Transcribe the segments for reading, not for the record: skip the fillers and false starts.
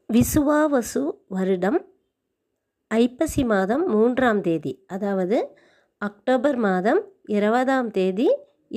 விசுவாவசு வருடம் ஐப்பசி மாதம் 3ஆம் தேதி, அதாவது அக்டோபர் மாதம் 20ஆம் தேதி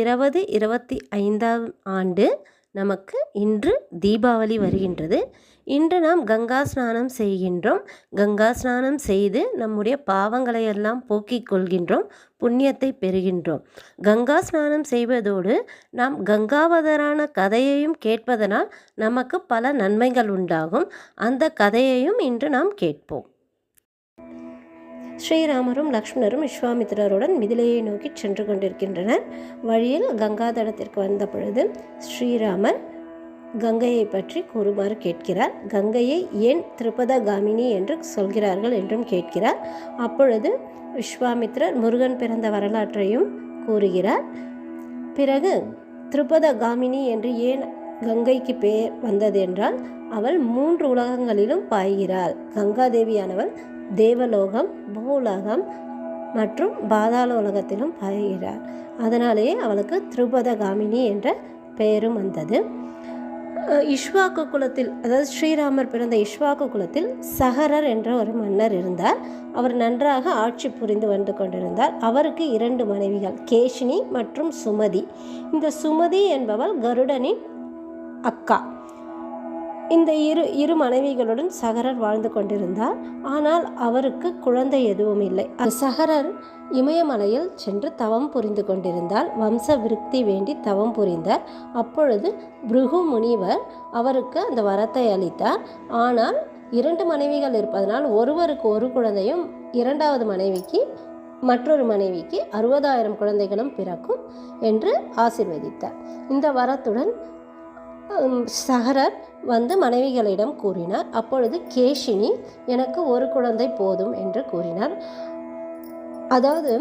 2025ஆம் ஆண்டு நமக்கு இன்று தீபாவளி வருகின்றது. இன்று நாம் கங்கா ஸ்நானம் செய்கின்றோம். கங்கா ஸ்நானம் செய்து நம்முடைய பாவங்களை எல்லாம் போக்கிக் கொள்கின்றோம், புண்ணியத்தை பெறுகின்றோம். கங்கா ஸ்நானம் செய்வதோடு நாம் கங்காவதரான கதையையும் கேட்பதனால் நமக்கு பல நன்மைகள் உண்டாகும். அந்த கதையையும் இன்று நாம் கேட்போம். ஸ்ரீராமரும் லக்ஷ்மணரும் விஸ்வாமித்திரருடன் மிதிலையை நோக்கி சென்று கொண்டிருக்கின்றனர். வழியில் கங்கா தடத்திற்கு வந்த பொழுது ஸ்ரீராமர் கங்கையை பற்றி கூறுமாறு கேட்கிறார். கங்கையை ஏன் திரிபதகாமினி என்று சொல்கிறார்கள் என்றும் கேட்கிறார். அப்பொழுது விஸ்வாமித்திரர் முருகன் பிறந்த வரலாற்றையும் கூறுகிறார். பிறகு திரிபதகாமினி என்று ஏன் கங்கைக்கு பெயர் வந்தது என்றால், அவள் 3 உலகங்களிலும் பாய்கிறாள். கங்காதேவியானவள் தேவலோகம், பூலோகம் மற்றும் பாதாள உலகத்திலும் பாய்கிறார். அதனாலேயே அவளுக்கு திரிபதகாமினி என்ற பெயரும் வந்தது. இஷ்வாக்கு குலத்தில், அதாவது ஸ்ரீராமர் பிறந்த இஷ்வாக்கு குலத்தில் சகரர் என்ற ஒரு மன்னர் இருந்தார். அவர் நன்றாக ஆட்சி புரிந்து வந்து கொண்டிருந்தார். அவருக்கு 2 மனைவிகள், கேஷினி மற்றும் சுமதி. இந்த சுமதி என்பவள் கருடனின் அக்கா. இந்த இரு மனைவிகளுடன் சகரர் வாழ்ந்து கொண்டிருந்தார். ஆனால் அவருக்கு குழந்தை எதுவும் இல்லை. சகரர் இமயமலையில் சென்று தவம் புரிந்து கொண்டிருந்தார். வம்ச விருத்தி வேண்டி தவம் புரிந்தார். அப்பொழுது பிருகு முனிவர் அவருக்கு அந்த வரத்தை அளித்தார். ஆனால் 2 மனைவிகள் இருப்பதனால் ஒருவருக்கு ஒரு குழந்தையும், 2வது மனைவிக்கு மற்றொரு மனைவிக்கு 60,000 குழந்தைகளும் பிறக்கும் என்று ஆசீர்வதித்தார். இந்த வரத்துடன் சகரர் வந்து மனைவிகளிடம் கூறினார். அப்பொழுது கேஷினி எனக்கு ஒரு குழந்தை போதும் என்று கூறினார். அதாவது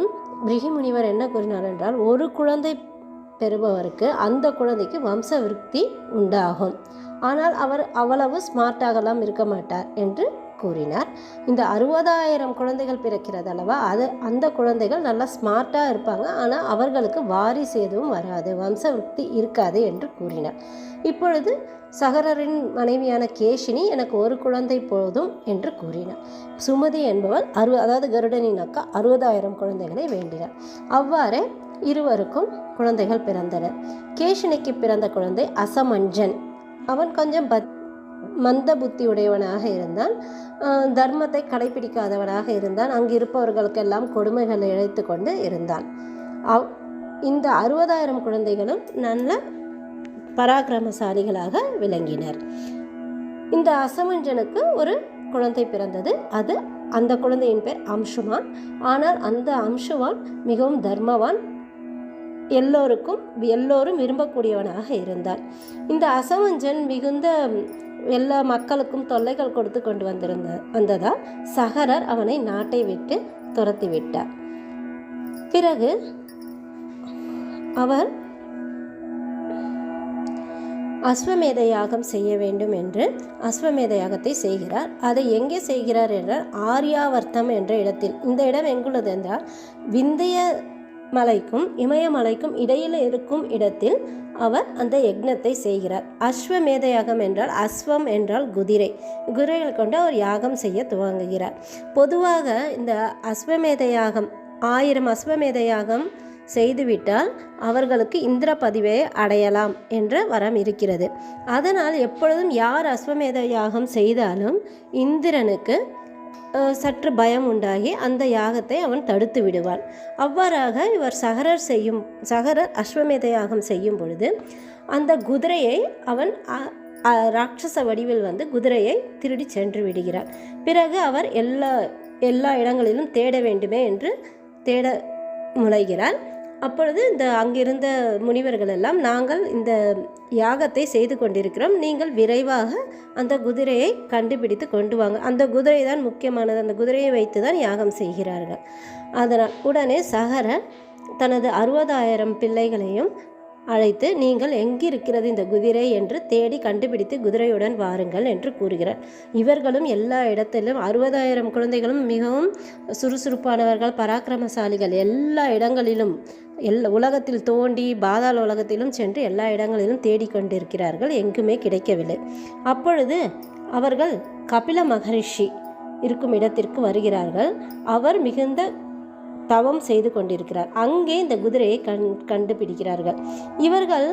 பிருகு முனிவர் என்ன கூறினார் என்றால், ஒரு குழந்தை பெறுபவருக்கு அந்த குழந்தைக்கு வம்ச விருத்தி உண்டாகும். ஆனால் அவர் அவ்வளவு ஸ்மார்ட்டாகலாம் இருக்க மாட்டார் என்று கூறினார். இந்த 60,000 குழந்தைகள் பிறக்கிறது அல்லவா, அந்த குழந்தைகள் நல்லா ஸ்மார்ட்டாக இருப்பாங்க. ஆனால் அவர்களுக்கு வாரிசு எதுவும் வராது, வம்ச விருத்தி இருக்காது என்று கூறினார். இப்பொழுது சகரரின் மனைவியான கேஷினி எனக்கு ஒரு குழந்தை போதும் என்று கூறினார். சுமதி என்பவள் அதாவது கருடனின் அக்கா 60,000 குழந்தைகளை வேண்டினார். அவ்வாறே இருவருக்கும் குழந்தைகள் பிறந்தனர். கேஷினிக்கு பிறந்த குழந்தை அசமஞ்சன். அவன் கொஞ்சம் மந்த புத்தி உடையவனாக இருந்தான். தர்மத்தை கடைபிடிக்காதவனாக இருந்தான். அங்கு இருப்பவர்களுக்கெல்லாம் கொடுமைகளை இழைத்து கொண்டு இருந்தான். இந்த 60,000 குழந்தைகளும் நல்ல பராக்கிரமசாலிகளாக விளங்கினர். இந்த அசமஞ்சனுக்கு ஒரு குழந்தை பிறந்தது. அந்த குழந்தையின் பேர் அம்சுமான். ஆனால் அந்த அம்சுமான் மிகவும் தர்மவான், எல்லோரும் விரும்பக்கூடியவனாக இருந்தான். இந்த அசமஞ்சன் மிகுந்த எல்லா மக்களுக்கும் தொல்லைகள் கொடுத்து கொண்டு வந்ததால் சகரர் அவனை நாட்டை விட்டு துரத்தி விட்டார். பிறகு அவர் அஸ்வமேத யாகம் செய்ய வேண்டும் என்று அஸ்வமேத யாகத்தை செய்கிறார். அதை எங்கே செய்கிறார் என்றால் ஆர்யாவர்த்தம் என்ற இடத்தில். இந்த இடம் எங்குள்ளது என்றால் விந்திய மலைக்கும் இமயமலைக்கும் இடையில் இருக்கும் இடத்தில் அவர் அந்த யக்னத்தை செய்கிறார். அஸ்வமேத யாகம் என்றால், அஸ்வம் என்றால் குதிரைகள் கொண்டு அவர் யாகம் செய்ய துவங்குகிறார். பொதுவாக இந்த அஸ்வமேத யாகம் 1000 அஸ்வமேத யாகம் செய்துவிட்டால் அவர்களுக்கு இந்திர பதிவை அடையலாம் என்ற வரம் இருக்கிறது. அதனால் எப்பொழுதும் யார் அஸ்வமேத யாகம் செய்தாலும் இந்திரனுக்கு சற்று பயம் உண்டாகி அந்த யாகத்தை அவன் தடுத்து விடுவான். அவ்வாறாக இவர் சகரர் அஸ்வமேத யாகம் செய்யும் பொழுது அந்த குதிரையை அவன் ராட்சச வடிவில் வந்து குதிரையை திருடி சென்று விடுகிறார். பிறகு அவர் எல்லா இடங்களிலும் தேட வேண்டுமே என்று தேட முனைகிறார். அப்பொழுது அங்கிருந்த முனிவர்கள் எல்லாம், நாங்கள் இந்த யாகத்தை செய்து கொண்டிருக்கிறோம், நீங்கள் விரைவாக அந்த குதிரையை கண்டுபிடித்து கொண்டு வாங்க. அந்த குதிரை தான் முக்கியமானது, அந்த குதிரையை வைத்து தான் யாகம் செய்கிறார்கள். அதனால் உடனே சகரர் தனது 60,000 பிள்ளைகளையும் அழைத்து, நீங்கள் எங்கிருக்கிறது இந்த குதிரை என்று தேடி கண்டுபிடித்து குதிரையுடன் வாருங்கள் என்று கூறுகிறார். இவர்களும் எல்லா இடத்திலும் 60,000 குழந்தைகளும் மிகவும் சுறுசுறுப்பானவர்கள், பராக்கிரமசாலிகள். எல்லா இடங்களிலும் உலகத்தில் தோண்டி பாதாள உலகத்திலும் சென்று எல்லா இடங்களிலும் தேடிக்கொண்டிருக்கிறார்கள். எங்குமே கிடைக்கவில்லை. அப்பொழுது அவர்கள் கபில மகரிஷி இருக்கும் இடத்திற்கு வருகிறார்கள். அவர் மிகுந்த தவம் செய்து கொண்டிருக்கிறார். அங்கே இந்த குதிரையை கண்டுபிடிக்கிறார்கள். இவர்கள்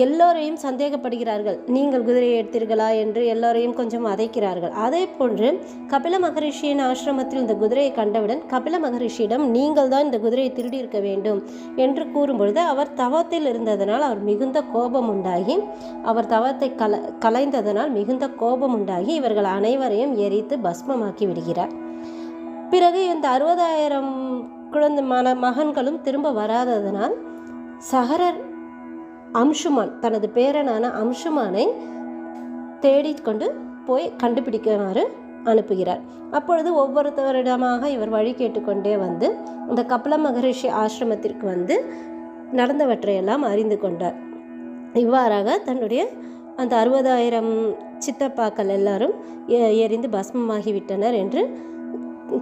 எல்லோரையும் சந்தேகப்படுகிறார்கள். நீங்கள் குதிரையை எடுத்தீர்களா என்று எல்லோரையும் கொஞ்சம் வதைக்கிறார்கள். அதே போன்று கபில மகரிஷியின் ஆசிரமத்தில் இந்த குதிரையை கண்டவுடன் கபில மகரிஷியிடம் நீங்கள் தான் இந்த குதிரையை திருடி இருக்க வேண்டும் என்று கூறும்பொழுது அவர் தவத்தில் இருந்ததனால் அவர் மிகுந்த கோபம் உண்டாகி அவர் தவத்தை கலைந்ததனால் மிகுந்த கோபம் உண்டாகி இவர்கள் அனைவரையும் எரித்து பஸ்மமாக்கி விடுகிறார். பிறகு இந்த 60,000 குழந்தை மகன்களும் திரும்ப வராததனால் சகரர் அம்சுமான் தனது பேரனான அம்சுமானை தேடிக்கொண்டு போய் கண்டுபிடிக்குமாறு அனுப்புகிறார். அப்பொழுது ஒவ்வொருத்தவரிடமாக இவர் வழி கேட்டுக்கொண்டே வந்து இந்த கபில மகரிஷி ஆசிரமத்திற்கு வந்து நடந்தவற்றையெல்லாம் அறிந்து கொண்டார். இவ்வாறாக தன்னுடைய அந்த 60,000 சித்தப்பாக்கள் எல்லாரும் எரிந்து பஸ்மமாகிவிட்டனர் என்று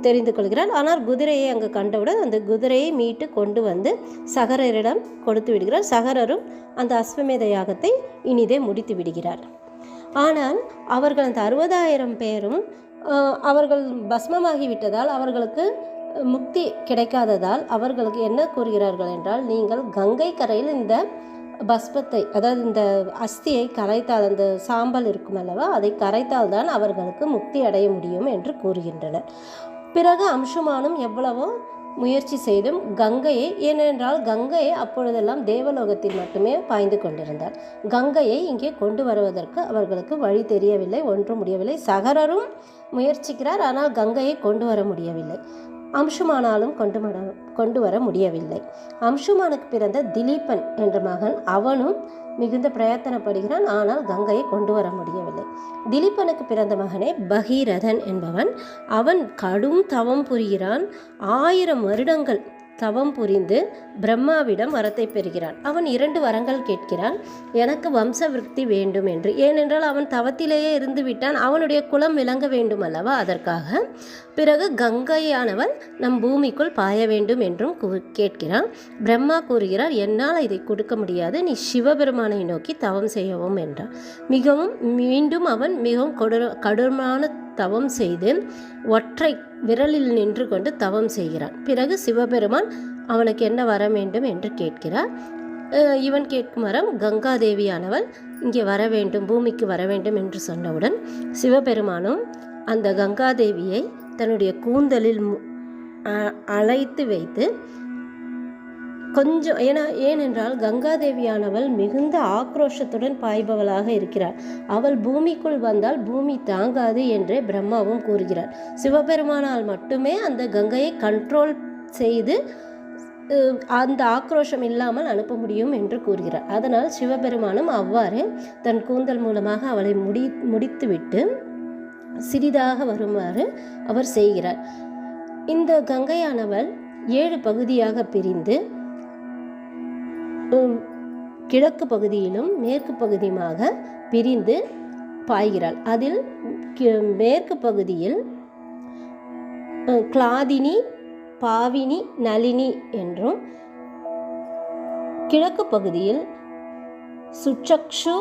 தெரிந்து கொள்கிறார். ஆனால் குதிரையை அங்கு கண்டவுடன் அந்த குதிரையை மீட்டு கொண்டு வந்து சகரரிடம் கொடுத்து விடுகிறார். சகரரும் அந்த அஸ்வமேத யாகத்தை இனிதே முடித்து விடுகிறார். ஆனால் அவர்கள் அந்த 60,000 பேரும் அவர்கள் பஸ்மமாகிவிட்டதால் அவர்களுக்கு முக்தி கிடைக்காததால் அவர்களுக்கு என்ன கூறுகிறார்கள் என்றால், நீங்கள் கங்கை கரையில் இந்த பஸ்பத்தை, அதாவது இந்த அஸ்தியை கரைத்தால், அந்த சாம்பல் இருக்கும் அல்லவா, அதை கரைத்தால் தான் அவர்களுக்கு முக்தி அடைய முடியும் என்று கூறுகின்றனர். பிறகு அம்சுமானும் எவ்வளவோ முயற்சி செய்தும் கங்கையை, ஏனென்றால் கங்கையை அப்பொழுதெல்லாம் தேவலோகத்தில் மட்டுமே பாய்ந்து கொண்டிருந்தார். கங்கையை இங்கே கொண்டு வருவதற்கு அவர்களுக்கு வழி தெரியவில்லை, ஒன்றும் முடியவில்லை. சகரரும் முயற்சிக்கிறார், ஆனால் கங்கையை கொண்டு வர முடியவில்லை. அம்சுமானாலும் கொண்டு வர முடியவில்லை. அம்சுமானுக்கு பிறந்த திலீபன் என்ற மகன் அவனும் மிகுந்த பிரயத்தனப்படுகிறான், ஆனால் கங்கையை கொண்டு வர முடியவில்லை. திலீபனுக்கு பிறந்த மகனே பகீரதன் என்பவன். அவன் கடும் தவம் புரிகிறான். 1000 வருடங்கள் தவம் புரிந்து பிரம்மாவிடம் வரத்தை பெறுகிறான். அவன் 2 வரங்கள் கேட்கிறான். எனக்கு வம்ச விருத்தி வேண்டும் என்று. ஏனென்றால் அவன் தவத்திலேயே இருந்து விட்டான், அவனுடைய குலம் விளங்க வேண்டும் அல்லவா, அதற்காக. பிறகு கங்கையானவள் நம் பூமிக்குள் பாய வேண்டும் என்றும் கேட்கிறான். பிரம்மா கூறுகிறார், என்னால் இதை கொடுக்க முடியாது, நீ சிவபெருமானை நோக்கி தவம் செய்யவும் என்றான். மீண்டும் அவன் மிகவும் கடுமையான தவம் செய்து ஒற்றை விரலில் நின்று கொண்டு தவம் செய்கிறான். பிறகு சிவபெருமான் அவனுக்கு என்ன வர வேண்டும் என்று கேட்கிறார். இவன் கேட்கும் வரம் கங்காதேவியானவள் இங்கே வர வேண்டும், பூமிக்கு வர வேண்டும் என்று சொன்னவுடன் சிவபெருமானும் அந்த கங்காதேவியை தன்னுடைய கூந்தலில் அழைத்து வைத்து கொஞ்சம் ஏனென்றால் கங்காதேவியானவள் மிகுந்த ஆக்ரோஷத்துடன் பாய்பவளாக இருக்கிறார். அவள் பூமிக்குள் வந்தால் பூமி தாங்காது என்றே பிரம்மாவும் கூறுகிறார். சிவபெருமானால் மட்டுமே அந்த கங்கையை கண்ட்ரோல் செய்து அந்த ஆக்ரோஷம் இல்லாமல் அனுப்ப முடியும் என்று கூறுகிறார். அதனால் சிவபெருமானும் அவ்வாறு தன் கூந்தல் மூலமாக அவளை முடித்துவிட்டு சிறிதாக வருமாறு அவர் செய்கிறார். இந்த கங்கையானவள் 7 பகுதியாக பிரிந்து கிழக்கு பகுதியிலும் மேற்கு பகுதியுமாக பிரிந்து பாய்கிறாள். அதில் மேற்கு பகுதியில் கிளாதினி, பாவினி, நளினி என்றும், கிழக்கு பகுதியில் சுச்சக்ஷு,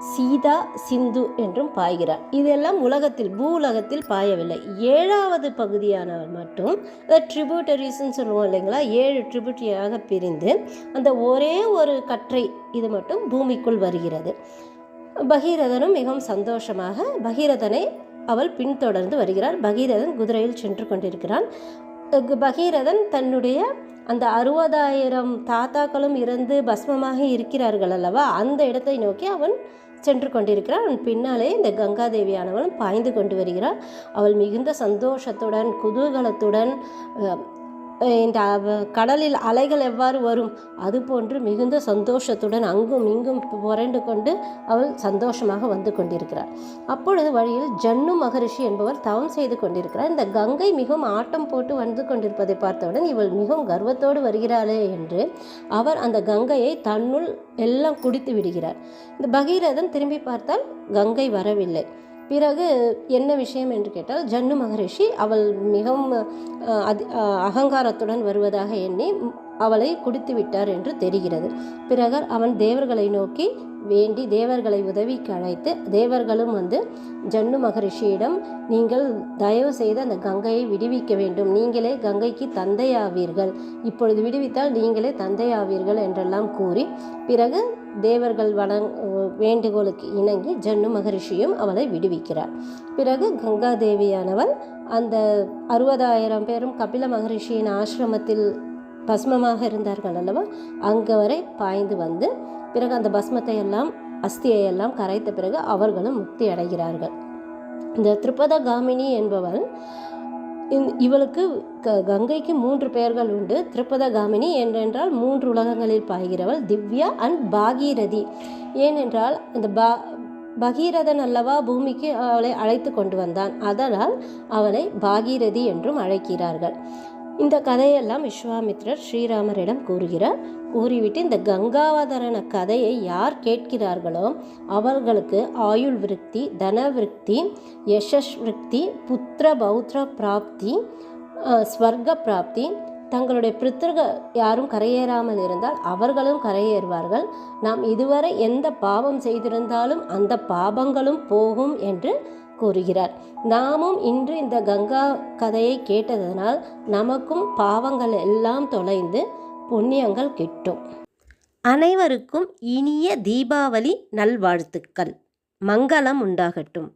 சீதா, சிந்து என்றும் பாய்கிறார். இதெல்லாம் பூ உலகத்தில் பாயவில்லை. 7வது பகுதியானவர் மட்டும் ட்ரிபியூட்டரிஸ்ன்னு சொல்லுவோம் இல்லைங்களா, 7 ட்ரிபியூட்டரியாக பிரிந்து அந்த ஒரே ஒரு கற்றை இது மட்டும் பூமிக்குள் வருகிறது. பகீரதனும் மிகவும் சந்தோஷமாக பகீரதனை அவள் பின்தொடர்ந்து வருகிறார். பகீரதன் குதிரையில் சென்று கொண்டிருக்கிறான். பகீரதன் தன்னுடைய அந்த 60,000 தாத்தாக்களும் இறந்து பஸ்மமாக இருக்கிறார்கள் அல்லவா, அந்த இடத்தை நோக்கி அவன் சென்று கொண்டிருக்கிறார். அவன் பின்னாலே இந்த கங்காதேவியானவளும் பாய்ந்து கொண்டு வருகிறாள். அவள் மிகுந்த சந்தோஷத்துடன் குதூகலத்துடன் இந்த கடலில் அலைகள் எவ்வாறு வரும் அதுபோன்று மிகுந்த சந்தோஷத்துடன் அங்கும் இங்கும் புரண்டு கொண்டு அவள் சந்தோஷமாக வந்து கொண்டிருக்கிறார். அப்பொழுது வழியில் ஜன்னு மகரிஷி என்பவர் தவம் செய்து கொண்டிருக்கிறார். இந்த கங்கை மிகவும் ஆட்டம் போட்டு வந்து கொண்டிருப்பதை பார்த்தவுடன் இவள் மிகவும் கர்வத்தோடு வருகிறாளே என்று அவர் அந்த கங்கையை தன்னுள் எல்லாம் குடித்து விடுகிறார். இந்த பகீரதன் திரும்பி பார்த்தால் கங்கை வரவில்லை. பிறகு என்ன விஷயம் என்று கேட்டால், ஜன்னு மகரிஷி அவள் மிகவும் அகங்காரத்துடன் வருவதாக எண்ணி அவளை குடித்து விட்டார் என்று தெரிகிறது. பிறகு அவன் தேவர்களை நோக்கி வேண்டி தேவர்களை உதவிக்கு அழைத்து, தேவர்களும் ஜன்னு மகரிஷியிடம், நீங்கள் தயவு செய்து அந்த கங்கையை விடுவிக்க வேண்டும், நீங்களே கங்கைக்கு தந்தையாவீர்கள், இப்பொழுது விடுவித்தால் நீங்களே தந்தையாவீர்கள் என்றெல்லாம் கூறி, பிறகு தேவர்கள் வேண்டுகோளுக்கு இணங்கி ஜன்னு மகரிஷியும் அவளை விடுவிக்கிறார். பிறகு கங்கா தேவியானவள் அந்த 60,000 பேரும் கபில மகரிஷியின் ஆசிரமத்தில் பஸ்மமாக இருந்தார்கள் அல்லவா, அங்கே வரை பாய்ந்து பிறகு அந்த பஸ்மத்தை எல்லாம் அஸ்தியை எல்லாம் கரைத்த பிறகு அவர்களும் முக்தி அடைகிறார்கள். இந்த திரிபதகாமினி என்பவள், இவளுக்கு கங்கைக்கு 3 பெயர்கள் உண்டு. திரிபதகாமினி என்றென்றால் 3 உலகங்களில் பாய்கிறவள், திவ்யா அண்ட் பாகீரதி. ஏனென்றால் இந்த பகீரதன் அல்லவா பூமிக்கு அவளை அழைத்து கொண்டு வந்தான், அதனால் அவளை பாகீரதி என்றும் அழைக்கிறார்கள். இந்த கதையெல்லாம் விஸ்வாமித்ரர் ஸ்ரீராமரிடம் கூறுகிறார். கூறிவிட்டு இந்த கங்காவதரண கதையை யார் கேட்கிறார்களோ அவர்களுக்கு ஆயுள் விருத்தி, தன விருத்தி, யசஸ் விருத்தி, புத்திர பௌத்திர பிராப்தி, ஸ்வர்க பிராப்தி, தங்களுடைய பித்ருகள் யாரும் கரையேறாமல் இருந்தால் அவர்களும் கரையேறுவார்கள், நாம் இதுவரை எந்த பாவம் செய்திருந்தாலும் அந்த பாவங்களும் போகும் என்று கூறுகிறார். நாமும் இன்று இந்த கங்கா கதையை கேட்டதனால் நமக்கும் பாவங்கள் எல்லாம் தொலைந்து புண்ணியங்கள் கிட்டும். அனைவருக்கும் இனிய தீபாவளி நல்வாழ்த்துக்கள். மங்களம் உண்டாகட்டும்.